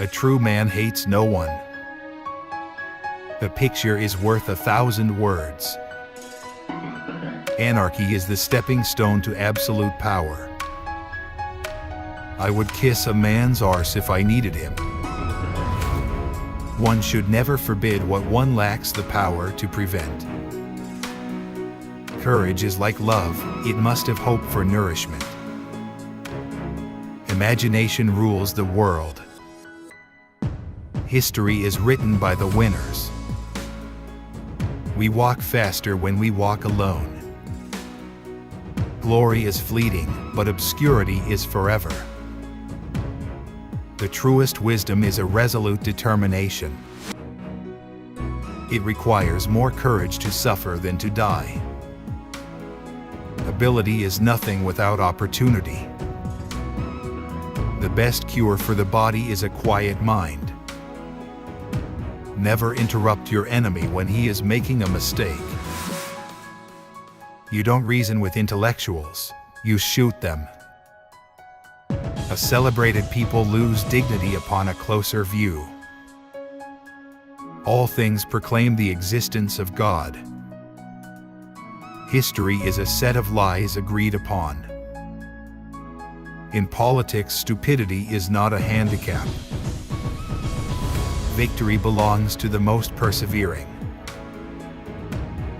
A true man hates no one. A picture is worth 1,000 words. Anarchy is the stepping stone to absolute power. I would kiss a man's arse if I needed him. One should never forbid what one lacks the power to prevent. Courage is like love, it must have hope for nourishment. Imagination rules the world. History is written by the winners. We walk faster when we walk alone. Glory is fleeting, but obscurity is forever. The truest wisdom is a resolute determination. It requires more courage to suffer than to die. Ability is nothing without opportunity. The best cure for the body is a quiet mind. Never interrupt your enemy when he is making a mistake. You don't reason with intellectuals, you shoot them. A celebrated people lose dignity upon a closer view. All things proclaim the existence of God. History is a set of lies agreed upon. In politics, stupidity is not a handicap. Victory belongs to the most persevering.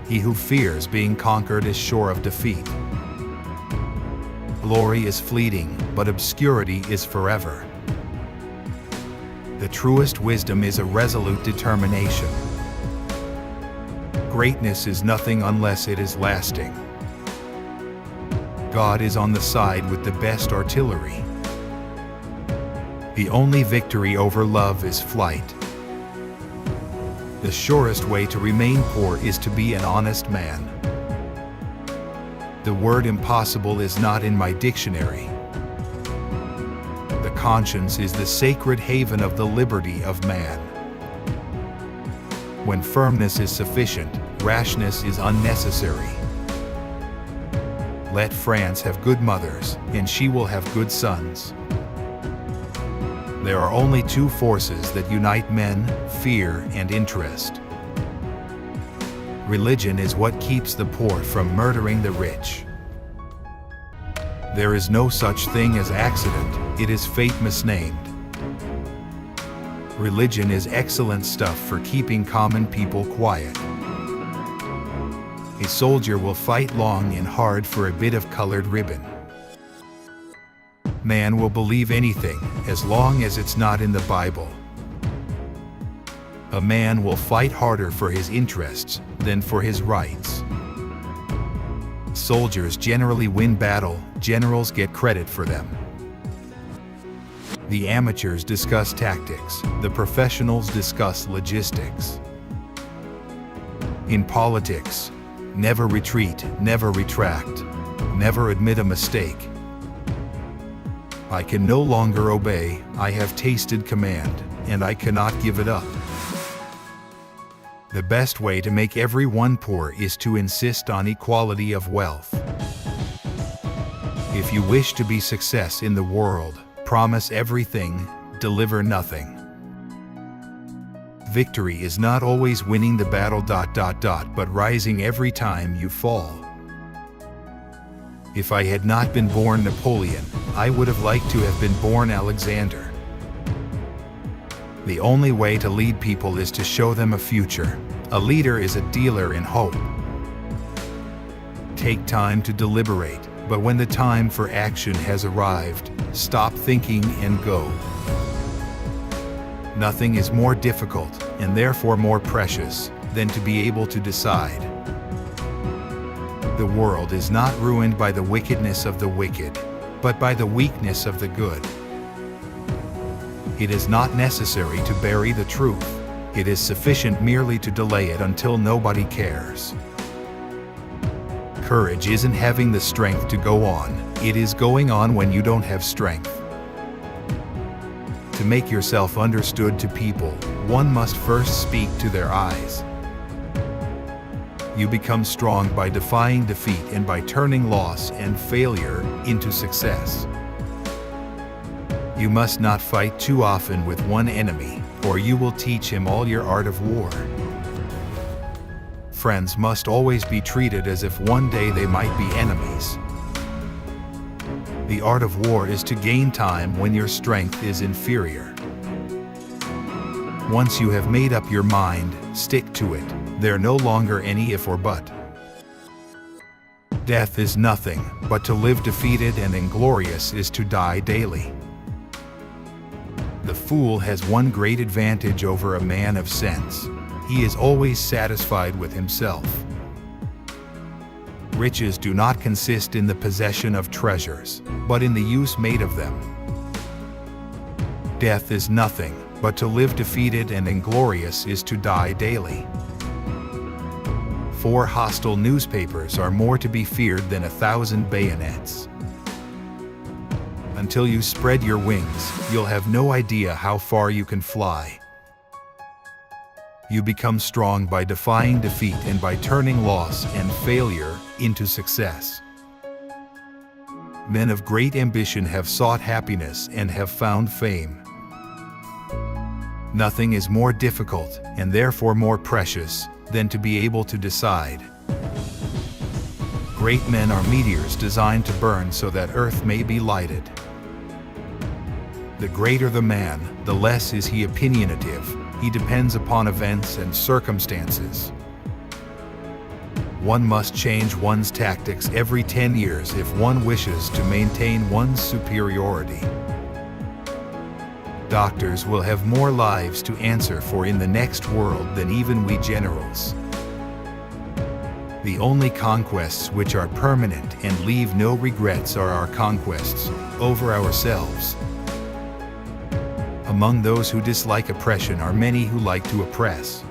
He who fears being conquered is sure of defeat. Glory is fleeting, but obscurity is forever. The truest wisdom is a resolute determination. Greatness is nothing unless it is lasting. God is on the side with the best artillery. The only victory over love is flight. The surest way to remain poor is to be an honest man. The word impossible is not in my dictionary. The conscience is the sacred haven of the liberty of man. When firmness is sufficient, rashness is unnecessary. Let France have good mothers, and she will have good sons. There are only two forces that unite men, fear and interest. Religion is what keeps the poor from murdering the rich. There is no such thing as accident, it is fate misnamed. Religion is excellent stuff for keeping common people quiet. A soldier will fight long and hard for a bit of colored ribbon. Man will believe anything, as long as it's not in the Bible. A man will fight harder for his interests than for his rights. Soldiers generally win battle, generals get credit for them. The amateurs discuss tactics, the professionals discuss logistics. In politics, never retreat, never retract, never admit a mistake. I can no longer obey, I have tasted command, and I cannot give it up. The best way to make everyone poor is to insist on equality of wealth. If you wish to be success in the world, promise everything, deliver nothing. Victory is not always winning the battle ... but rising every time you fall. If I had not been born Napoleon, I would have liked to have been born Alexander. The only way to lead people is to show them a future. A leader is a dealer in hope. Take time to deliberate, but when the time for action has arrived, stop thinking and go. Nothing is more difficult, and therefore more precious, than to be able to decide. The world is not ruined by the wickedness of the wicked, but by the weakness of the good. It is not necessary to bury the truth. It is sufficient merely to delay it until nobody cares. Courage isn't having the strength to go on, it is going on when you don't have strength. To make yourself understood to people, one must first speak to their eyes. You become strong by defying defeat and by turning loss and failure into success. You must not fight too often with one enemy, or you will teach him all your art of war. Friends must always be treated as if one day they might be enemies. The art of war is to gain time when your strength is inferior. Once you have made up your mind, stick to it. There are no longer any if or but. Death is nothing, but to live defeated and inglorious is to die daily. The fool has one great advantage over a man of sense. He is always satisfied with himself. Riches do not consist in the possession of treasures, but in the use made of them. Death is nothing, but to live defeated and inglorious is to die daily. 4 hostile newspapers are more to be feared than 1,000 bayonets. Until you spread your wings, you'll have no idea how far you can fly. You become strong by defying defeat and by turning loss and failure into success. Men of great ambition have sought happiness and have found fame. Nothing is more difficult, and therefore more precious, than to be able to decide. Great men are meteors designed to burn so that earth may be lighted. The greater the man, the less is he opinionative. He depends upon events and circumstances. One must change one's tactics every 10 years if one wishes to maintain one's superiority. Doctors will have more lives to answer for in the next world than even we generals. The only conquests which are permanent and leave no regrets are our conquests over ourselves. Among those who dislike oppression are many who like to oppress.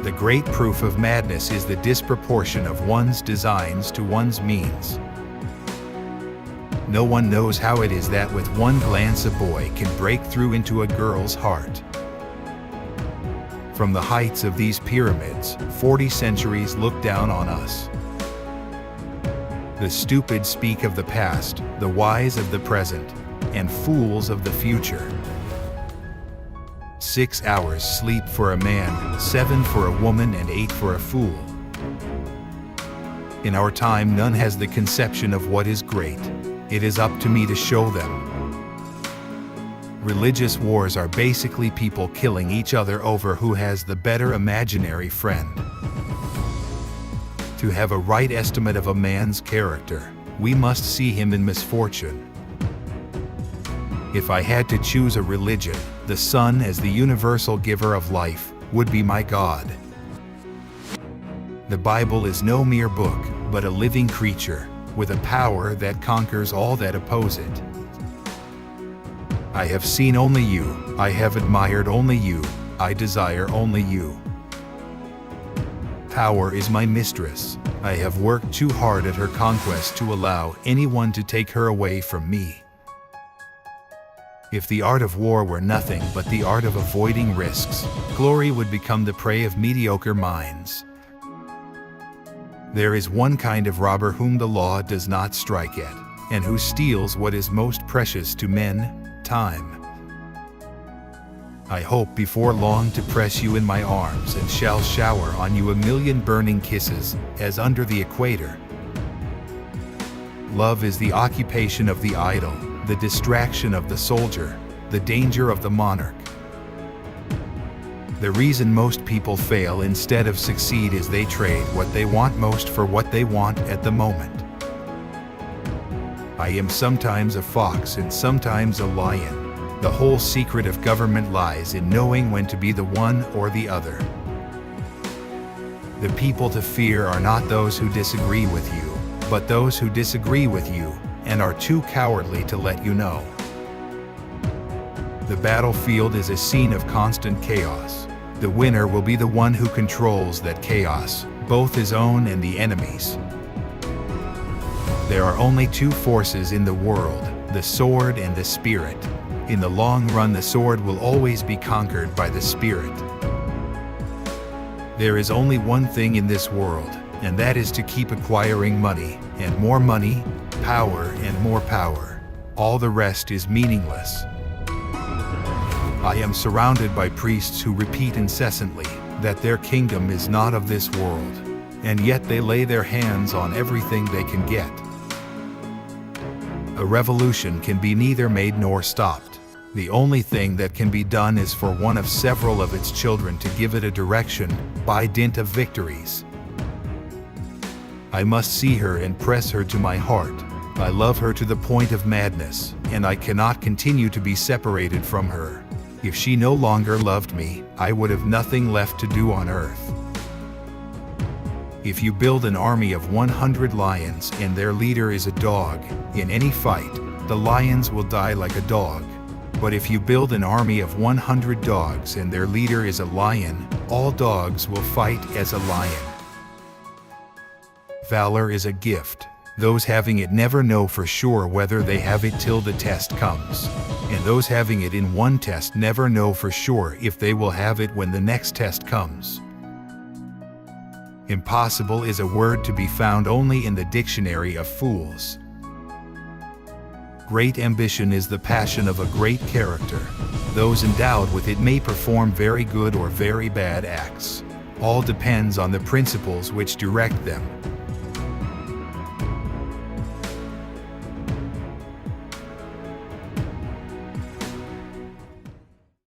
The great proof of madness is the disproportion of one's designs to one's means. No one knows how it is that with one glance a boy can break through into a girl's heart. From the heights of these pyramids, 40 centuries look down on us. The stupid speak of the past, the wise of the present, and fools of the future. 6 hours sleep for a man, 7 for a woman, and 8 for a fool. In our time, none has the conception of what is great. It is up to me to show them. Religious wars are basically people killing each other over who has the better imaginary friend. To have a right estimate of a man's character, we must see him in misfortune. If I had to choose a religion, the sun as the universal giver of life would be my God. The Bible is no mere book, but a living creature, with a power that conquers all that oppose it. I have seen only you, I have admired only you, I desire only you. Power is my mistress. I have worked too hard at her conquest to allow anyone to take her away from me. If the art of war were nothing but the art of avoiding risks, glory would become the prey of mediocre minds. There is one kind of robber whom the law does not strike at, and who steals what is most precious to men, time. I hope before long to press you in my arms and shall shower on you 1,000,000 burning kisses, as under the equator. Love is the occupation of the idle, the distraction of the soldier, the danger of the monarch. The reason most people fail instead of succeed is they trade what they want most for what they want at the moment. I am sometimes a fox and sometimes a lion. The whole secret of government lies in knowing when to be the one or the other. The people to fear are not those who disagree with you, but those who disagree with you and are too cowardly to let you know. The battlefield is a scene of constant chaos. The winner will be the one who controls that chaos, both his own and the enemy's. There are only 2 forces in the world, the sword and the spirit. In the long run, the sword will always be conquered by the spirit. There is only one thing in this world, and that is to keep acquiring money, and more money, power and more power, All the rest is meaningless. I am surrounded by priests who repeat incessantly that their kingdom is not of this world, and yet they lay their hands on everything they can get. A revolution can be neither made nor stopped. The only thing that can be done is for one of several of its children to give it a direction by dint of victories. I must see her and press her to my heart. I love her to the point of madness, and I cannot continue to be separated from her. If she no longer loved me, I would have nothing left to do on earth. If you build an army of 100 lions and their leader is a dog, in any fight, the lions will die like a dog. But if you build an army of 100 dogs and their leader is a lion, all dogs will fight as a lion. Valor is a gift. Those having it never know for sure whether they have it till the test comes. And those having it in one test never know for sure if they will have it when the next test comes. Impossible is a word to be found only in the dictionary of fools. Great ambition is the passion of a great character. Those endowed with it may perform very good or very bad acts. All depends on the principles which direct them.